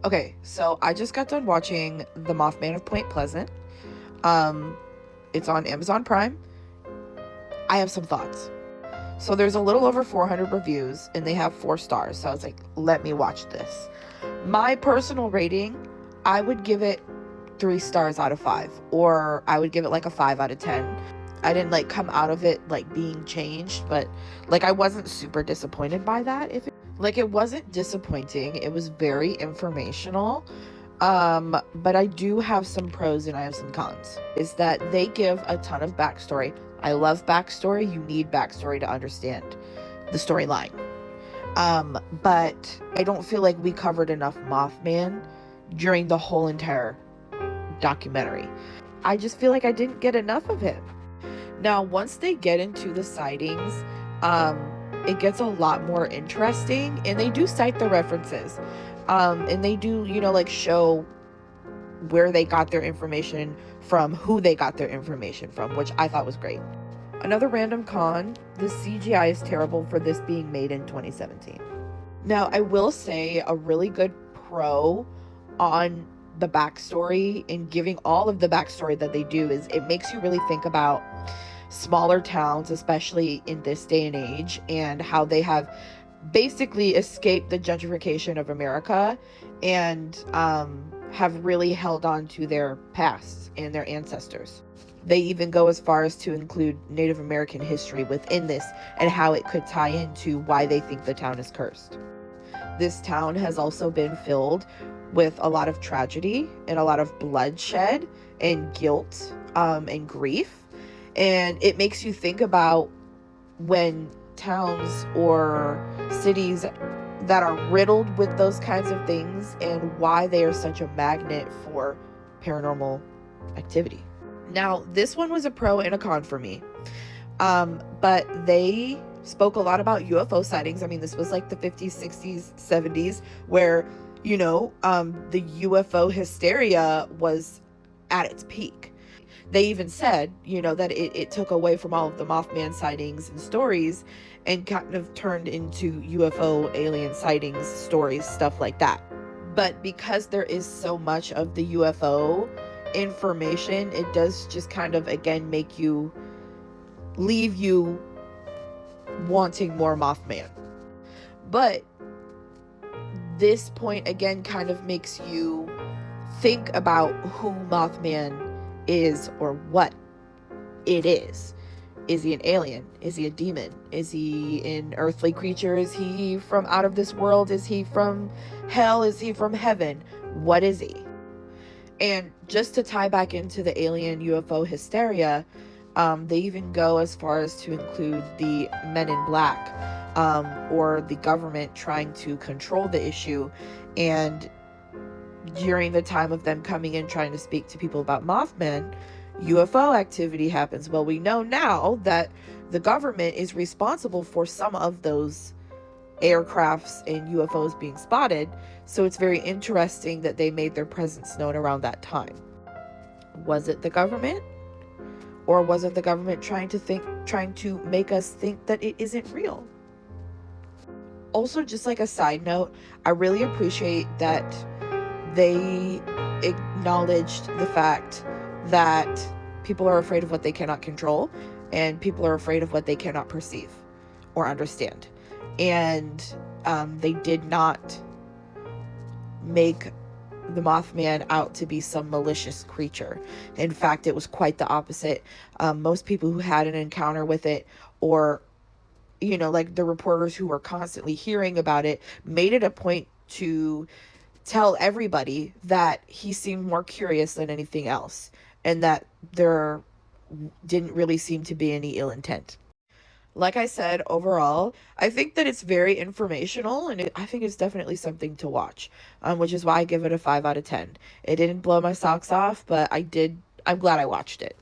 Okay, so I just got done watching The Mothman of Point Pleasant. Um, it's on Amazon Prime. I have some thoughts. So there's a little over 400 reviews, and they have 4 stars. So I was like, let me watch this. My personal rating, I would give it 3 stars out of 5, or I would give it like a 5 out of 10. I didn't like come out of it like being changed, but like I wasn't super disappointed by that. Like it wasn't disappointing, it was very informational. But I do have some pros and I have some cons. Is that they give a ton of backstory. I love backstory. You need backstory to understand the storyline. But I don't feel like we covered enough Mothman during the whole entire documentary. I just feel like I didn't get enough of him. Now, once they get into the sightings, it gets a lot more interesting, and they do cite the references. And they do, like show where they got their information from, who they got their information from, which I thought was great. Another random con, the CGI is terrible for this being made in 2017. Now, I will say a really good pro on the backstory and giving all of the backstory that they do is it makes you really think about smaller towns, especially in this day and age, and how they have basically escaped the gentrification of America and have really held on to their past and their ancestors. They even go as far as to include Native American history within this and how it could tie into why they think the town is cursed. This town has also been filled with a lot of tragedy and a lot of bloodshed and guilt and grief. And it makes you think about when towns or cities that are riddled with those kinds of things and why they are such a magnet for paranormal activity. Now, this one was a pro and a con for me. But they spoke a lot about UFO sightings. I mean, this was like the 50s, 60s, 70s, where, the UFO hysteria was at its peak. They even said, that it took away from all of the Mothman sightings and stories and kind of turned into UFO alien sightings, stories, stuff like that. But because there is so much of the UFO information, it does just kind of, again, leave you wanting more Mothman. But this point, again, kind of makes you think about who Mothman is or what it is. Is he an alien? Is he a demon? Is he an earthly creature? Is he from out of this world? Is he from hell? Is he from heaven? What is he? And just to tie back into the alien UFO hysteria, they even go as far as to include the Men in Black, or the government trying to control the issue. And during the time of them coming in trying to speak to people about Mothman, UFO activity happens. Well, we know now that the government is responsible for some of those aircrafts and UFOs being spotted, so it's very interesting that they made their presence known around that time. Was it the government? Or was it the government trying to make us think that it isn't real? Also, just like a side note, I really appreciate that they acknowledged the fact that people are afraid of what they cannot control, and people are afraid of what they cannot perceive or understand. And they did not make the Mothman out to be some malicious creature. In fact, it was quite the opposite. Most people who had an encounter with it, or like the reporters who were constantly hearing about it, made it a point to tell everybody that he seemed more curious than anything else, and that there didn't really seem to be any ill intent. Like I said, overall, I think that it's very informational, and I think it's definitely something to watch, which is why I give it a 5 out of 10. It didn't blow my socks off, but I'm glad I watched it.